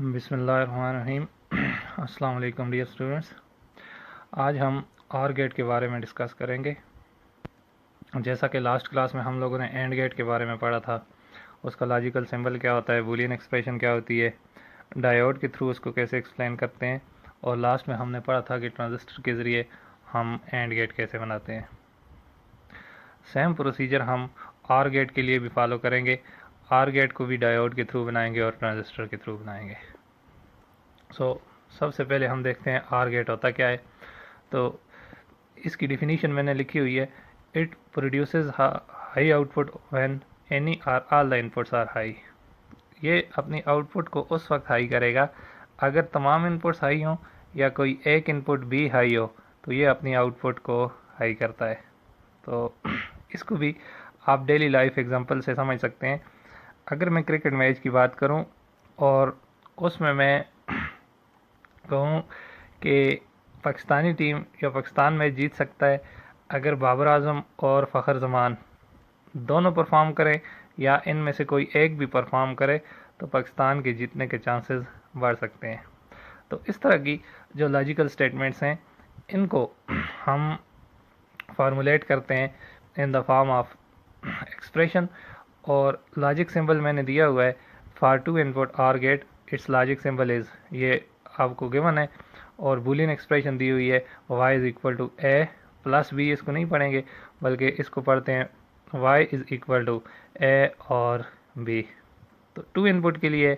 बिस्मिल्लाहिर्रहमानिर्रहीम। अस्सलाम वालेकुम डियर स्टूडेंट्स। आज हम ऑर गेट के बारे में डिस्कस करेंगे। जैसा कि लास्ट क्लास में हम लोगों ने एंड गेट के बारे में पढ़ा था, उसका लॉजिकल सिंबल क्या होता है, बूलियन एक्सप्रेशन क्या होती है, डायोड के थ्रू उसको कैसे एक्सप्लेन करते हैं, और लास्ट में हमने पढ़ा था कि ट्रांजिस्टर के ज़रिए हम एंड गेट कैसे बनाते हैं। सेम प्रोसीजर हम ऑर गेट के लिए भी फॉलो करेंगे। ऑर गेट को भी डायोड के थ्रू बनाएंगे और ट्रांजिस्टर के थ्रू बनाएंगे। सबसे पहले हम देखते हैं आर गेट होता क्या है। तो इसकी डिफिनीशन मैंने लिखी हुई है। It produces high output when any or all the inputs are high. ये अपनी आउटपुट को उस वक्त हाई करेगा अगर तमाम इनपुट्स हाई हों या कोई एक इनपुट भी हाई हो, तो ये अपनी आउटपुट को हाई करता है। तो इसको भी आप डेली लाइफ एग्जांपल से समझ सकते हैं। अगर मैं क्रिकेट मैच की बात करूं और उसमें मैं कहूँ कि पाकिस्तानी टीम या पाकिस्तान मैच जीत सकता है अगर बाबर आजम और फ़खर जमान दोनों परफॉर्म करें या इनमें से कोई एक भी परफॉर्म करे, तो पाकिस्तान के जीतने के चांसेस बढ़ सकते हैं। तो इस तरह की जो लॉजिकल स्टेटमेंट्स हैं, इनको हम फार्मूलेट करते हैं in the form of expression. और लॉजिक सिंबल मैंने दिया हुआ है for two input OR gate, it's logic symbol is, ये आपको गिवन है। और बूलियन एक्सप्रेशन दी हुई है y is equal to A plus B. इसको नहीं पढ़ेंगे बल्कि इसको पढ़ते हैं y is equal to A और b। तो टू इनपुट के लिए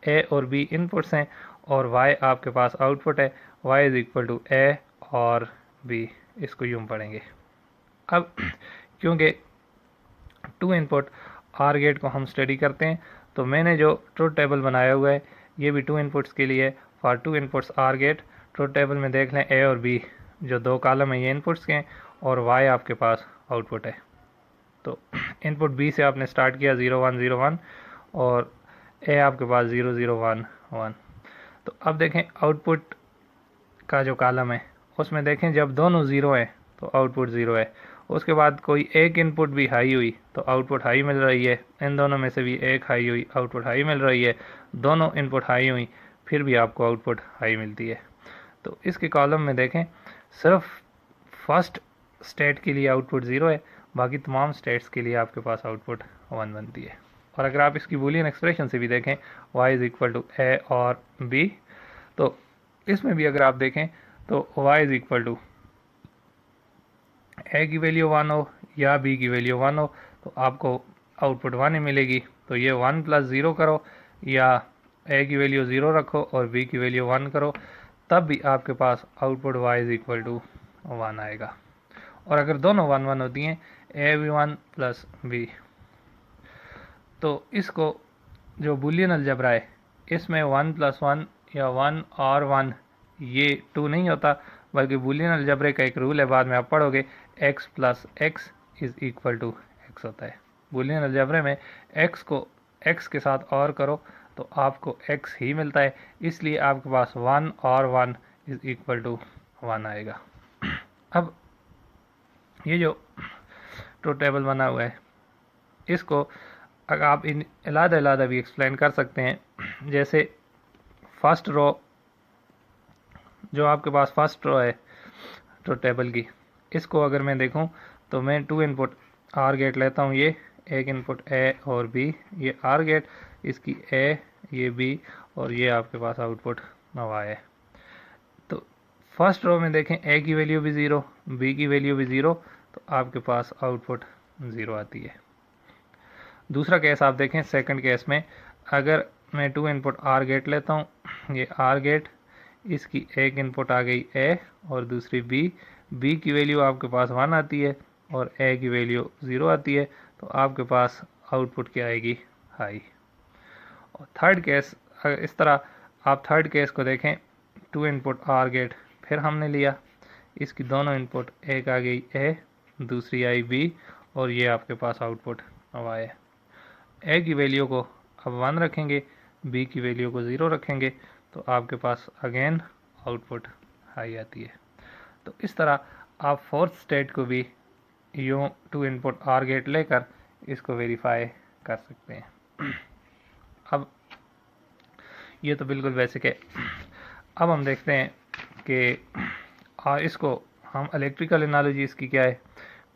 a और b इनपुट्स हैं और y आपके पास आउटपुट है। y is equal to A और b, इसको यूँ पढ़ेंगे। अब क्योंकि टू इनपुट आर गेट को हम स्टडी करते हैं, तो मैंने जो ट्रुथ टेबल बनाया हुआ है ये भी टू इनपुट्स के लिए for two inputs OR gate. Truth table में देख लें ए और बी जो दो कॉलम है ये इनपुट्स के हैं और वाई आपके पास आउटपुट है। तो इनपुट बी से आपने स्टार्ट किया 0 1 0 1 और ए आपके पास 0 0 1 1। तो अब देखें आउटपुट का जो कॉलम है उसमें देखें जब दोनों ज़ीरो हैं तो आउटपुट ज़ीरो है। उसके बाद कोई एक इनपुट भी हाई हुई तो आउटपुट हाई मिल रही है। इन दोनों में से भी एक हाई हुई, आउटपुट हाई मिल रही है। दोनों इनपुट हाई हुई फिर भी आपको आउटपुट हाई मिलती है। तो इसके कॉलम में देखें सिर्फ फर्स्ट स्टेट के लिए आउटपुट ज़ीरो है, बाकी तमाम स्टेट्स के लिए आपके पास आउटपुट 1 बनती है। और अगर आप इसकी बूलियन एक्सप्रेशन से भी देखें y is equal to A और b, तो इसमें भी अगर आप देखें तो y इज़ इक्वल टू ए की वैल्यू 1 हो या b की वैल्यू 1 हो तो आपको आउटपुट 1 ही मिलेगी। तो ये 1 प्लस 0 करो या ए की वैल्यू 0 रखो और b की वैल्यू 1 करो, तब भी आपके पास output y is equal to 1 आएगा। और अगर दोनों 1 1 होती हैं, ए भी 1 प्लस b, तो इसको जो बूलियन अलजबरा है इसमें 1 प्लस 1 या 1 और 1 ये 2 नहीं होता, बल्कि बूलियन अलजबरे का एक रूल है, बाद में आप पढ़ोगे, x plus X is equal to X होता है। बूलियन अलजबरे में x को x के साथ और करो तो आपको x ही मिलता है, इसलिए आपके पास 1 और 1 इज़ इक्वल टू 1 आएगा। अब ये जो ट्रुथ टेबल बना हुआ है इसको अगर आप इन अलग भी एक्सप्लेन कर सकते हैं। जैसे फर्स्ट रो, जो आपके पास फर्स्ट रो है ट्रुथ टेबल की, इसको अगर मैं देखूं तो मैं टू इनपुट आर गेट लेता हूं, ये एक इनपुट ए और बी, ये आर गेट, इसकी ए, ये बी और ये आपके पास आउटपुट वाई है। तो फर्स्ट रो में देखें ए की वैल्यू भी ज़ीरो, बी की वैल्यू भी ज़ीरो, तो आपके पास आउटपुट ज़ीरो आती है। दूसरा केस आप देखें, सेकंड केस में अगर मैं टू इनपुट आर गेट लेता हूँ, ये आर गेट, इसकी एक इनपुट आ गई ए और दूसरी बी, बी की वैल्यू आपके पास 1 आती है और ए की वैल्यू 0 आती है, तो आपके पास आउटपुट क्या आएगी, हाई। और थर्ड केस, इस तरह आप थर्ड केस को देखें, टू इनपुट आर गेट फिर हमने लिया, इसकी दोनों इनपुट, एक आ गई ए, दूसरी आई बी और ये आपके पास आउटपुट वाई है। ए की वैल्यू को अब 1 रखेंगे, बी की वैल्यू को 0 रखेंगे, तो आपके पास अगेन आउटपुट हाई आती है। तो इस तरह आप फोर्थ स्टेट को भी यूँ टू इनपुट आर गेट लेकर इसको वेरीफाई कर सकते हैं। अब ये तो बिल्कुल बेसिक है। अब हम देखते हैं कि इसको हम इलेक्ट्रिकल एनालॉजी इसकी क्या है,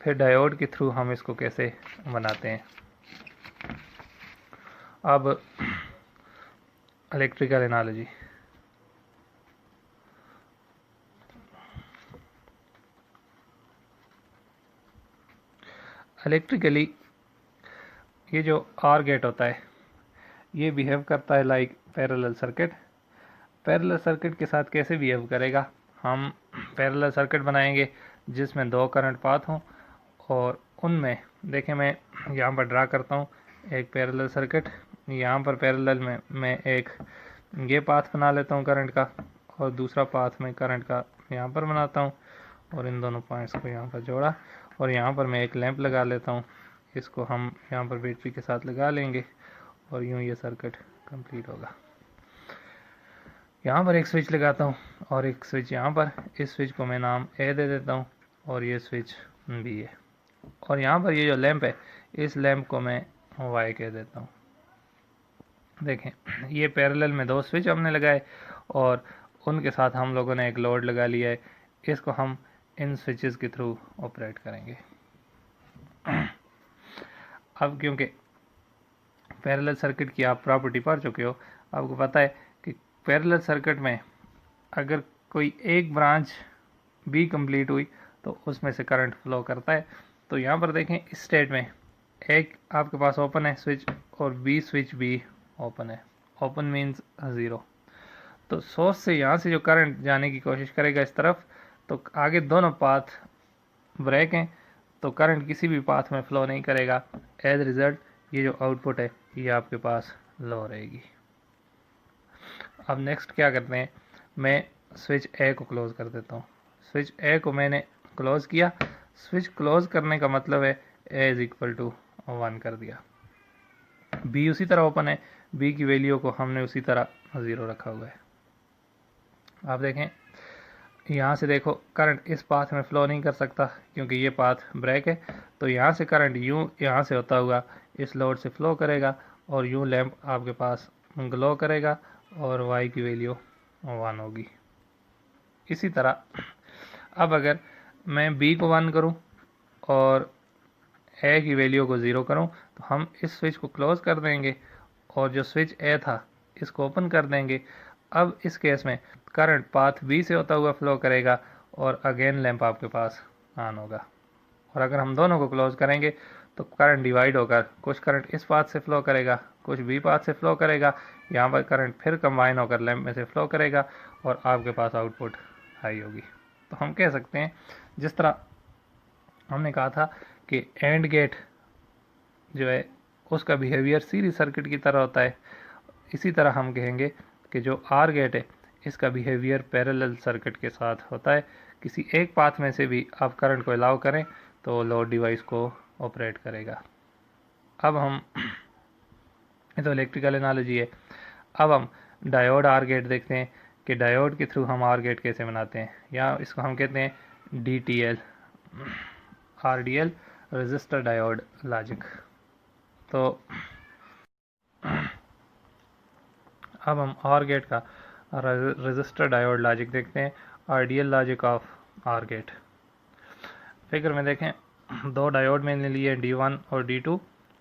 फिर डायोड के थ्रू हम इसको कैसे बनाते हैं। अब इलेक्ट्रिकल एनालॉजी, इलेक्ट्रिकली ये जो आर गेट होता है ये बिहेव करता है like parallel circuit. Parallel circuit के साथ कैसे बिहेव करेगा, हम पैरेलल सर्किट बनाएंगे जिसमें दो करंट पाथ हों और उनमें देखें, मैं यहाँ पर ड्रा करता हूँ एक पैरेलल सर्किट। यहाँ पर पैरेलल में मैं एक ये पाथ बना लेता हूँ करंट का और दूसरा पाथ में करंट का यहाँ पर बनाता हूँ और इन दोनों पॉइंट्स को यहाँ पर जोड़ा और यहाँ पर मैं एक लैंप लगा लेता हूँ। इसको हम यहाँ पर बैटरी के साथ लगा लेंगे और यूँ ये सर्किट कंप्लीट होगा। यहाँ पर एक स्विच लगाता हूँ और एक स्विच यहाँ पर, इस स्विच को मैं नाम ए दे देता हूँ और ये स्विच बी है। और यहाँ पर ये जो लैंप है इस लैंप को मैं वाई कह देता हूँ। देखें ये पैरेलल में दो स्विच हमने लगाए और उनके साथ हम लोगों ने एक लोड लगा लिया है। इसको हम इन स्विचेस के थ्रू ऑपरेट करेंगे। अब क्योंकि पैरेलल सर्किट की आप प्रॉपर्टी पढ़ चुके हो, आपको पता है कि पैरेलल सर्किट में अगर कोई एक ब्रांच बी कंप्लीट हुई तो उसमें से करंट फ्लो करता है। तो यहाँ पर देखें इस स्टेट में एक आपके पास ओपन है स्विच और बी स्विच भी ओपन है। Open means zero. तो सोर्स से यहाँ से जो करंट जाने की कोशिश करेगा इस तरफ, तो आगे दोनों पाथ ब्रेक हैं तो करंट किसी भी पाथ में फ्लो नहीं करेगा। एज रिजल्ट ये जो आउटपुट है ये आपके पास लो रहेगी। अब नेक्स्ट क्या करते हैं, मैं स्विच ए को क्लोज कर देता हूँ। स्विच ए को मैंने क्लोज किया। स्विच क्लोज करने का मतलब है ए इज इक्वल टू 1 कर दिया। बी उसी तरह ओपन है, बी की वैल्यू को हमने उसी तरह 0 रखा हुआ है। आप देखें यहाँ से देखो करंट इस पाथ में फ्लो नहीं कर सकता क्योंकि ये पाथ ब्रेक है। तो यहाँ से करंट यूँ यहाँ से होता हुआ इस लोड से फ्लो करेगा और यूँ लैंप आपके पास ग्लो करेगा और y की वैल्यू 1 होगी। इसी तरह अब अगर मैं b को 1 करूं और a की वैल्यू को 0 करूं तो हम इस स्विच को क्लोज कर देंगे और जो स्विच a था इसको ओपन कर देंगे। अब इस केस में करंट पाथ b से होता हुआ फ्लो करेगा और अगेन लैंप आपके पास ऑन होगा। और अगर हम दोनों को क्लोज करेंगे तो करंट डिवाइड होकर कुछ करंट इस पाथ से फ्लो करेगा, कुछ बी पाथ से फ्लो करेगा। यहाँ पर करंट फिर कंबाइन होकर लैंप में से फ्लो करेगा और आपके पास आउटपुट हाई होगी। तो हम कह सकते हैं जिस तरह हमने कहा था कि एंड गेट जो है उसका बिहेवियर सीरीज सर्किट की तरह होता है, इसी तरह हम कहेंगे कि जो आर गेट है इसका बिहेवियर पैरेलल सर्किट के साथ होता है। किसी एक पाथ में से भी आप करंट को अलाउ करें तो लोड डिवाइस को ऑपरेट करेगा। अब हम ये तो इलेक्ट्रिकल एनालॉजी है। अब हम डायोड आर गेट देखते हैं कि डायोड के थ्रू हम आर गेट कैसे बनाते हैं, या इसको हम कहते हैं DTL RDL resistor diode logic. तो अब हम आर गेट का रजिस्टर डायोड लॉजिक देखते हैं, RDL logic of OR gate. Figure में देखें दो डायोड मैंने लिए D1 और D2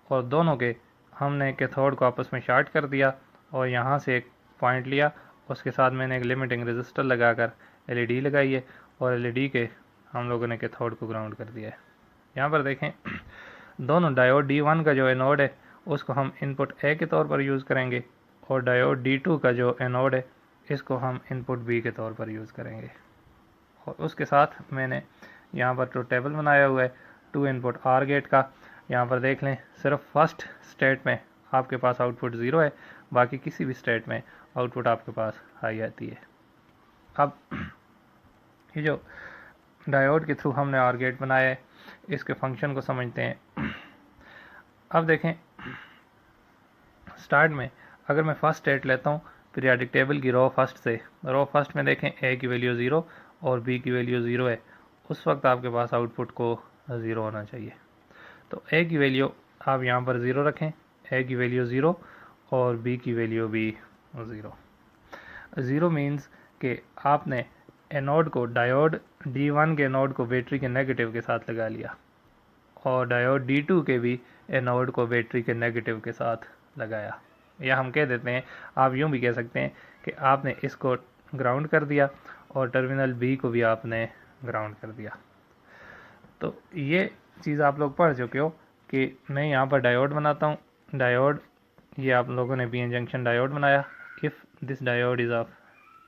और दोनों के हमने कैथोड को आपस में शार्ट कर दिया और यहाँ से एक पॉइंट लिया, उसके साथ मैंने एक लिमिटिंग रेजिस्टर लगाकर LED लगाई है और LED के हम लोगों ने कैथोड को ग्राउंड कर दिया है। यहाँ पर देखें दोनों डायोड D1 का जो एनोड है उसको हम इनपुट A के तौर पर यूज़ करेंगे और डायोड D2 का जो एनोड है इसको हम इनपुट B के तौर पर यूज़ करेंगे। और उसके साथ मैंने यहाँ पर तो टेबल बनाया हुआ है 2 इनपुट आर गेट का। यहाँ पर देख लें सिर्फ फर्स्ट स्टेट में आपके पास आउटपुट 0 है, बाकी किसी भी स्टेट में आउटपुट आपके पास हाई आती है। अब ये जो डायोड के थ्रू हमने आर गेट बनाया है इसके फंक्शन को समझते हैं। अब देखें स्टार्ट में अगर मैं फर्स्ट स्टेट लेता हूँ पीरियाडिक टेबल की रो फर्स्ट से, रो फर्स्ट में देखें A की वैल्यू 0 और B की वैल्यू 0 है, उस वक्त आपके पास आउटपुट को 0 होना चाहिए। तो A की वैल्यू आप यहाँ पर 0 रखें, A की वैल्यू 0 और B की वैल्यू भी 0। ज़ीरो मीन्स कि आपने एनोड को, डायोड D1 के एनोड को बैटरी के नेगेटिव के साथ लगा लिया और डायोड D2 के भी एनोड को बैटरी के नेगेटिव के साथ लगाया। या हम कह देते हैं, आप यूँ भी कह सकते हैं कि आपने इसको ग्राउंड कर दिया और टर्मिनल B को भी आपने ग्राउंड कर दिया। तो ये चीज़ आप लोग पढ़ चुके हो कि मैं यहाँ पर डायोड बनाता हूँ। डायोड, ये आप लोगों ने पीएन जंक्शन डायोड बनाया। If this diode is of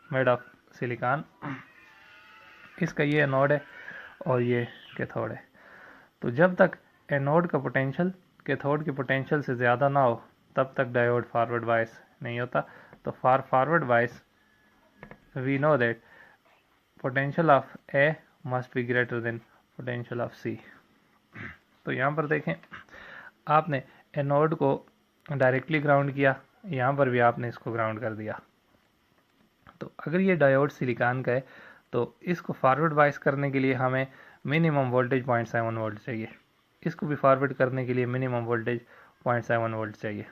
made of silicon, इसका ये एनोड है और ये कैथोड है। तो जब तक एनोड का पोटेंशियल कैथोड के पोटेंशियल से ज़्यादा ना हो तब तक डायोड फॉरवर्ड बायस नहीं होता। तो for forward bias we know that potential of A must be greater than potential of C. तो यहाँ पर देखें, आपने एनोड को डायरेक्टली ग्राउंड किया, यहाँ पर भी आपने इसको ग्राउंड कर दिया। तो अगर ये डायोड सिलिकॉन का है तो इसको फॉरवर्ड बायस करने के लिए हमें मिनिमम वोल्टेज 0.7 वोल्ट चाहिए। इसको भी फॉरवर्ड करने के लिए मिनिमम वोल्टेज 0.7 वोल्ट चाहिए।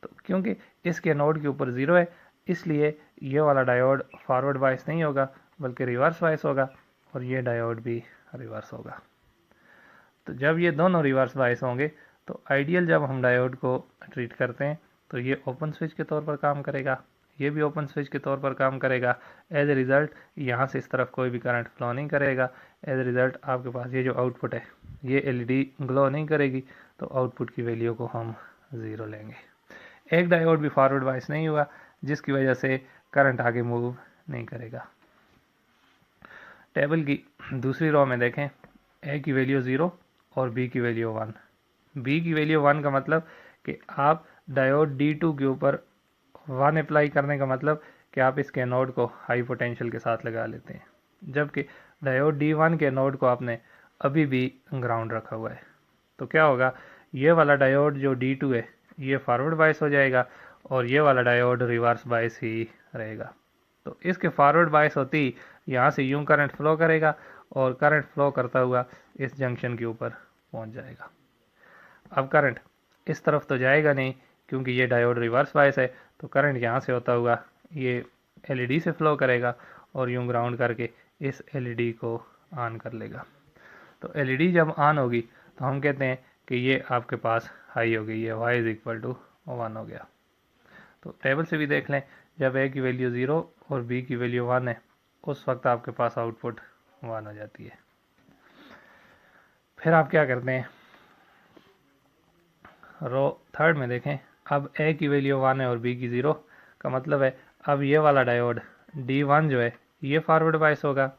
तो क्योंकि इसके नोड के ऊपर ज़ीरो है, इसलिए ये वाला डायोड फॉरवर्ड बायस नहीं होगा बल्कि रिवर्स बायस होगा और ये डायोड भी रिवर्स होगा। तो जब ये दोनों रिवर्स बायस होंगे तो आइडियल जब हम डायोड को ट्रीट करते हैं तो ये ओपन स्विच के तौर पर काम करेगा, ये भी ओपन स्विच के तौर पर काम करेगा। एज ए रिज़ल्ट यहाँ से इस तरफ कोई भी करंट फ्लो नहीं करेगा। एज ए रिज़ल्ट आपके पास ये जो आउटपुट है ये एलईडी ग्लो नहीं करेगी, तो आउटपुट की वैल्यू को हम ज़ीरो लेंगे। एक डायोड भी फॉरवर्ड बायस नहीं हुआ जिसकी वजह से करंट आगे मूव नहीं करेगा। टेबल की दूसरी रो में देखें, ए की वैल्यू 0 और बी की वैल्यू 1। बी की वैल्यू 1 का मतलब कि आप डायोड D2 के ऊपर 1 अप्लाई करने का मतलब कि आप इसके एनोड को हाई पोटेंशियल के साथ लगा लेते हैं, जबकि डायोड D1 के एनोड को आपने अभी भी ग्राउंड रखा हुआ है। तो क्या होगा, ये वाला डायोड जो D2 है ये फॉरवर्ड बायस हो जाएगा और ये वाला डायोड रिवर्स बायस ही रहेगा। तो इसके फॉरवर्ड बायस होती ही यहाँ से यूं करंट फ्लो करेगा और करंट फ्लो करता हुआ इस जंक्शन के ऊपर पहुँच जाएगा। अब करंट इस तरफ तो जाएगा नहीं क्योंकि ये डायोड रिवर्स बायस है, तो करंट यहाँ से होता हुआ ये एलईडी से फ्लो करेगा और यूं ग्राउंड करके इस एलईडी को ऑन कर लेगा। तो एलईडी जब ऑन होगी तो हम कहते हैं कि ये आपके पास हाई हो गई है, y इज इक्वल टू 1 हो गया। तो टेबल से भी देख लें, जब ए की वैल्यू 0 और बी की वैल्यू 1 है उस वक्त आपके पास आउटपुट 1 हो जाती है। फिर आप क्या करते हैं, रो थर्ड में देखें, अब ए की वैल्यू 1 है और बी की 0 का मतलब है अब ये वाला डायोड D1 जो है ये फॉरवर्ड बायस होगा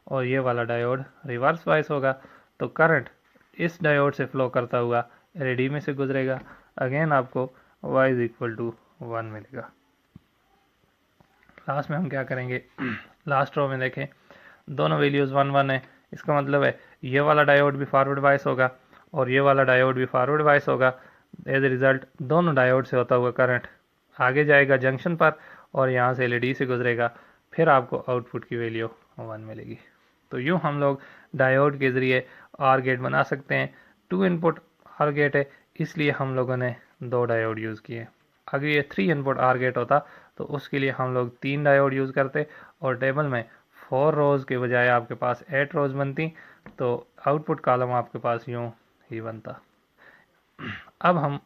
और ये वाला डायोड रिवर्स बायस होगा। तो करंट इस डायोड से फ्लो करता हुआ एलईडी में से गुजरेगा। अगेन आपको y इज इक्वल टू 1 मिलेगा। लास्ट में हम क्या करेंगे, लास्ट रो में देखें, दोनों वैल्यूज़ 1 1 है। इसका मतलब है ये वाला डायोड भी फॉरवर्ड बायस होगा और ये वाला डायोड भी फॉरवर्ड बायस होगा। एज ए रिज़ल्ट दोनों डायोड से होता हुआ करंट आगे जाएगा जंक्शन पर और यहाँ से एलईडी से गुजरेगा। फिर आपको आउटपुट की वैल्यू 1 मिलेगी। तो यूँ हम लोग डायोड के ज़रिए आर गेट बना सकते हैं। 2 इनपुट आर गेट है इसलिए हम लोगों ने 2 डायोड यूज़ किए। अगर ये 3 इनपुट आर गेट होता तो उसके लिए हम लोग 3 डायोड यूज़ करते और टेबल में 4 रोज़ के बजाय आपके पास 8 रोज़ बनती, तो आउटपुट कॉलम आपके पास यूँ ही बनता। अब हम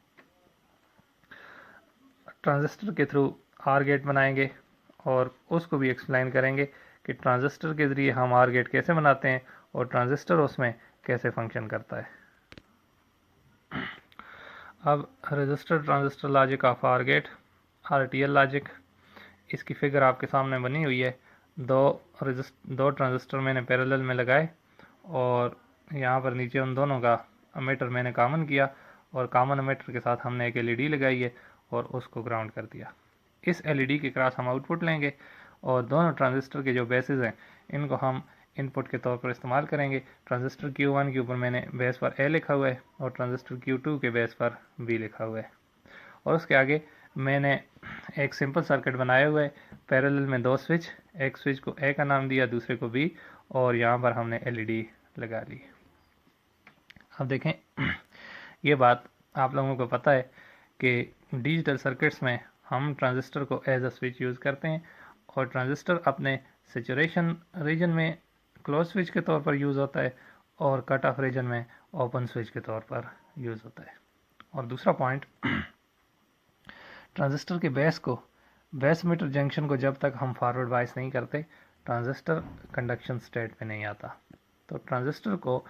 ट्रांजिस्टर के थ्रू आर गेट बनाएंगे और उसको भी एक्सप्लेन करेंगे कि ट्रांजिस्टर के ज़रिए हम आर गेट कैसे बनाते हैं और ट्रांजिस्टर उसमें कैसे फंक्शन करता है। अब resistor transistor logic of OR gate, RTL logic, इसकी फिगर आपके सामने बनी हुई है। दो ट्रांजिस्टर मैंने पैरेलल में लगाए और यहाँ पर नीचे उन दोनों का एमीटर मैंने कॉमन किया और कॉमन एमीटर के साथ हमने एक एलईडी लगाई है और उसको ग्राउंड कर दिया। इस एलईडी के क्रॉस हम आउटपुट लेंगे और दोनों ट्रांजिस्टर के जो बेसिस हैं इनको हम इनपुट के तौर पर इस्तेमाल करेंगे। ट्रांजिस्टर Q1 के ऊपर मैंने बेस पर A लिखा हुआ है और ट्रांजिस्टर Q2 के बेस पर B लिखा हुआ है और उसके आगे मैंने एक सिंपल सर्किट बनाया हुआ है। पैरेलल में 2 स्विच, एक स्विच को A का नाम दिया, दूसरे को B और यहाँ पर हमने एलईडी लगा ली। अब देखें, ये बात आप लोगों को पता है कि डिजिटल सर्किट्स में हम ट्रांजिस्टर को एज अ स्विच यूज़ करते हैं और ट्रांजिस्टर अपने सेचुरेशन रीजन में क्लोज स्विच के तौर पर यूज़ होता है और कट ऑफ रीजन में ओपन स्विच के तौर पर यूज़ होता है। और दूसरा पॉइंट, ट्रांजिस्टर के बेस मीटर जंक्शन को जब तक हम फॉरवर्ड बायस नहीं करते, ट्रांजिस्टर कंडक्शन स्टेट में नहीं आता। तो ट्रांजिस्टर को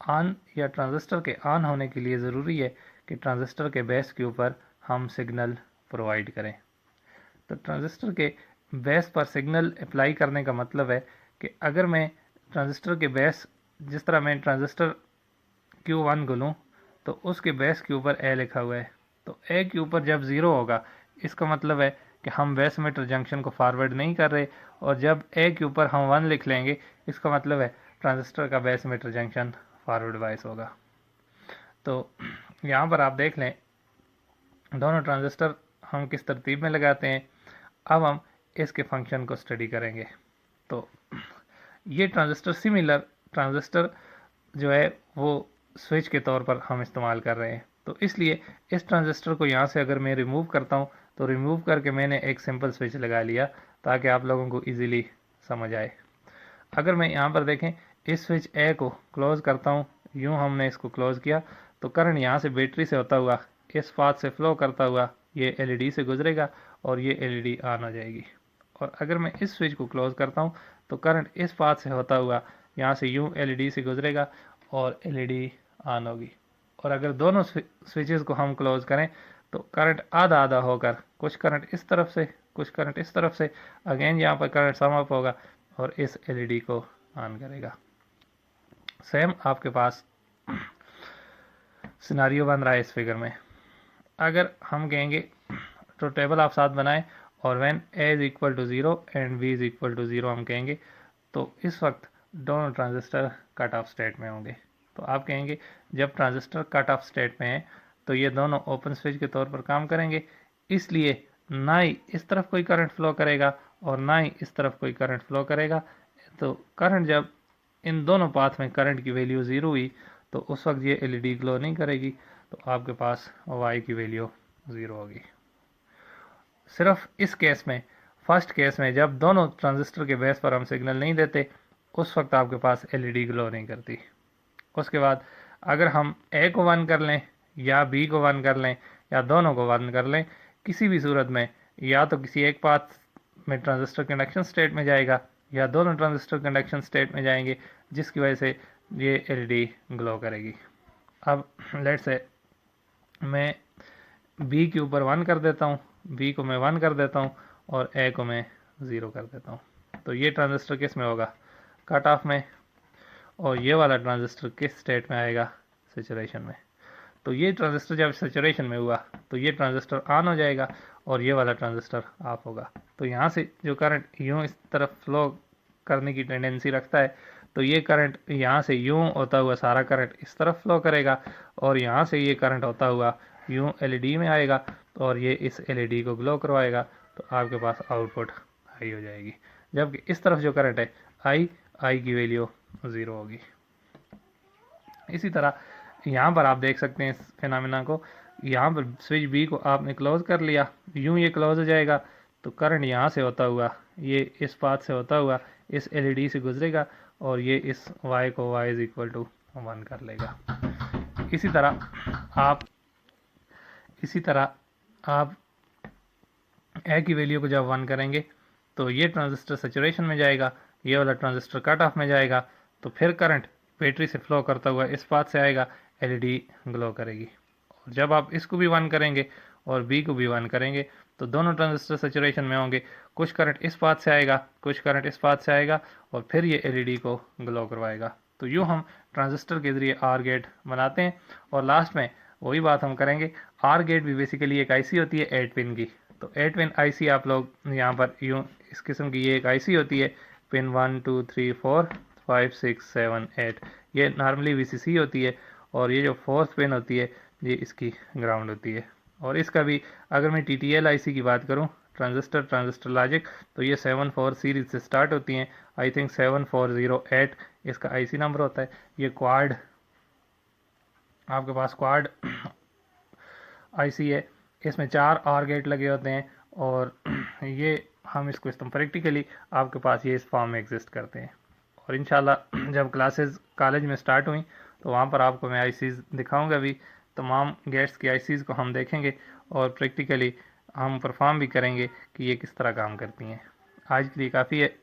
ऑन या ट्रांजिस्टर के ऑन होने के लिए ज़रूरी है कि ट्रांजिस्टर के बेस के ऊपर हम सिग्नल प्रोवाइड करें। तो ट्रांजिस्टर के बेस पर सिग्नल अप्लाई करने का मतलब है कि अगर मैं ट्रांजिस्टर के बेस, जिस तरह मैं ट्रांजिस्टर Q1 को लूँ तो उसके बेस के ऊपर ए लिखा हुआ है, तो ए के ऊपर जब ज़ीरो होगा इसका मतलब है कि हम बेस मीटर जंक्शन को फॉरवर्ड नहीं कर रहे, और जब ए के ऊपर हम 1 लिख लेंगे इसका मतलब है ट्रांजिस्टर का base emitter junction forward bias होगा। तो यहाँ पर आप देख लें दोनों ट्रांजिस्टर हम किस तरतीब में लगाते हैं। अब हम इसके फंक्शन को स्टडी करेंगे। तो ये ट्रांजिस्टर सिमिलर ट्रांजिस्टर जो है वो स्विच के तौर पर हम इस्तेमाल कर रहे हैं, तो इसलिए इस ट्रांजिस्टर को यहाँ से अगर मैं रिमूव करता हूँ तो रिमूव करके मैंने एक सिंपल स्विच लगा लिया ताकि आप लोगों को इजीली समझ आए। अगर मैं यहाँ पर देखें इस स्विच ए को क्लोज करता हूँ, यूँ हमने इसको क्लोज किया तो करंट यहाँ से बैटरी से होता हुआ इस पाथ से फ्लो करता हुआ ये एलईडी से गुजरेगा और ये एलईडी ऑन हो जाएगी। और अगर मैं इस स्विच को क्लोज करता हूँ तो करंट इस पाथ से होता हुआ यहाँ से यूँ एलईडी से गुजरेगा और एलईडी ऑन होगी। और अगर दोनों स्विचेस को हम क्लोज करें तो करंट आधा आधा होकर कुछ करंट इस तरफ से कुछ करंट इस तरफ से अगेन यहाँ पर करंट सम अप होगा और इस एलईडी को ऑन करेगा। सेम आपके पास सिनारियो बन रहा है इस फिगर में। अगर हम कहेंगे तो टेबल आप साथ बनाएं और when A is equal to 0 and B is equal to 0 हम कहेंगे तो इस वक्त दोनों ट्रांजिस्टर कट ऑफ स्टेट में होंगे। तो आप कहेंगे जब ट्रांजिस्टर कट ऑफ स्टेट में है तो ये दोनों ओपन स्विच के तौर पर काम करेंगे, इसलिए ना ही इस तरफ कोई करंट फ्लो करेगा और ना ही इस तरफ कोई करंट फ्लो करेगा। तो करंट जब इन दोनों पाथ में करंट की वैल्यू 0 हुई तो उस वक्त ये एलईडी ग्लो नहीं करेगी, तो आपके पास y की वैल्यू 0 होगी। सिर्फ इस केस में, फर्स्ट केस में जब दोनों ट्रांजिस्टर के बेस पर हम सिग्नल नहीं देते उस वक्त आपके पास एलईडी ग्लो नहीं करती। उसके बाद अगर हम ए को 1 कर लें या बी को 1 कर लें या दोनों को 1 कर लें, किसी भी सूरत में या तो किसी एक पाथ में ट्रांजिस्टर कंडक्शन स्टेट में जाएगा या दोनों ट्रांजिस्टर कंडक्शन स्टेट में जाएंगे, जिसकी वजह से ये एलईडी ग्लो करेगी। अब लेट्स से मैं बी के ऊपर 1 कर देता हूँ, बी को मैं 1 कर देता हूँ और ए को मैं 0 कर देता हूँ, तो ये ट्रांजिस्टर किस में होगा? कट ऑफ में। और ये वाला ट्रांजिस्टर किस स्टेट में आएगा? सेचुरेशन में। तो ये ट्रांजिस्टर जब सेचुरेशन में हुआ तो ये ट्रांजिस्टर ऑन हो जाएगा और ये वाला ट्रांजिस्टर ऑफ होगा। तो यहाँ से जो करंट यूँ इस तरफ फ्लो करने की टेंडेंसी रखता है, तो ये करंट यहाँ से यूँ होता हुआ सारा करंट इस तरफ फ्लो करेगा और यहाँ से ये करंट होता हुआ यूँ एलईडी में आएगा और ये इस एलईडी को ग्लो करवाएगा, तो आपके पास आउटपुट हाई हो जाएगी। जबकि इस तरफ जो करंट है आई की वैल्यू 0 होगी। इसी तरह यहाँ पर आप देख सकते हैं इस फिनोमेना को, यहाँ पर स्विच बी को आपने क्लोज कर लिया, यूँ ये क्लोज हो जाएगा तो करंट यहाँ से होता हुआ ये इस पाथ से होता हुआ इस एलईडी से गुजरेगा और ये इस y को y इज इक्वल टू 1 कर लेगा। इसी तरह आप ए की वैल्यू को जब 1 करेंगे तो ये ट्रांजिस्टर सेचुरेशन में जाएगा, ये वाला ट्रांजिस्टर कट ऑफ में जाएगा, तो फिर करंट बैटरी से फ्लो करता हुआ इस पाथ से आएगा, एलईडी ग्लो करेगी। और जब आप इसको भी 1 करेंगे और बी को भी 1 करेंगे तो दोनों ट्रांजिस्टर सेचुरेशन में होंगे, कुछ करंट इस पाथ से आएगा, कुछ करंट इस पाथ से आएगा और फिर ये एलईडी को ग्लो करवाएगा। तो यूँ हम ट्रांजिस्टर के ज़रिए आर गेट बनाते हैं और लास्ट में वही बात हम करेंगे। आर गेट भी बेसिकली एक आईसी होती है 8 पिन की, तो 8 पिन आईसी आप लोग यहाँ पर यूँ इस किस्म की ये एक आईसी होती है, पिन 1 2 3 4 5 6 7 8, ये नॉर्मली वीसीसी होती है और ये जो फोर्थ पिन होती है ये इसकी ग्राउंड होती है। और इसका भी अगर मैं टीटीएल आईसी की बात करूँ, ट्रांजिस्टर लॉजिक, तो ये 74 सीरीज से स्टार्ट होती हैं, आई थिंक 7408 इसका आईसी नंबर होता है। ये क्वाड, आपके पास क्वाड आईसी है, इसमें 4 आर गेट लगे होते हैं और ये हम इसको प्रैक्टिकली आपके पास ये इस फॉर्म में एग्जिस्ट करते हैं। और इंशाल्लाह जब क्लासेस कॉलेज में स्टार्ट हुई तो वहाँ पर आपको मैं आईसीज़ दिखाऊंगा भी, तमाम गेट्स की आईसीज़ को हम देखेंगे और प्रैक्टिकली हम परफॉर्म भी करेंगे कि ये किस तरह काम करती हैं। आज के लिए काफ़ी है।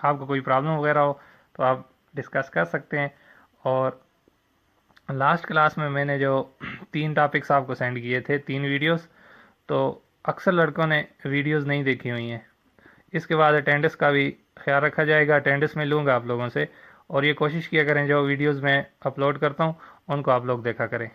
आपको कोई प्रॉब्लम वगैरह हो तो आप डिस्कस कर सकते हैं। और लास्ट क्लास में मैंने जो 3 टॉपिक्स आपको सेंड किए थे, 3 वीडियोस, तो अक्सर लड़कों ने वीडियोस नहीं देखी हुई हैं। इसके बाद अटेंडेंस का भी ख्याल रखा जाएगा, अटेंडेंस में लूँगा आप लोगों से, और ये कोशिश किया करें जो वीडियोस मैं अपलोड करता हूँ उनको आप लोग देखा करें।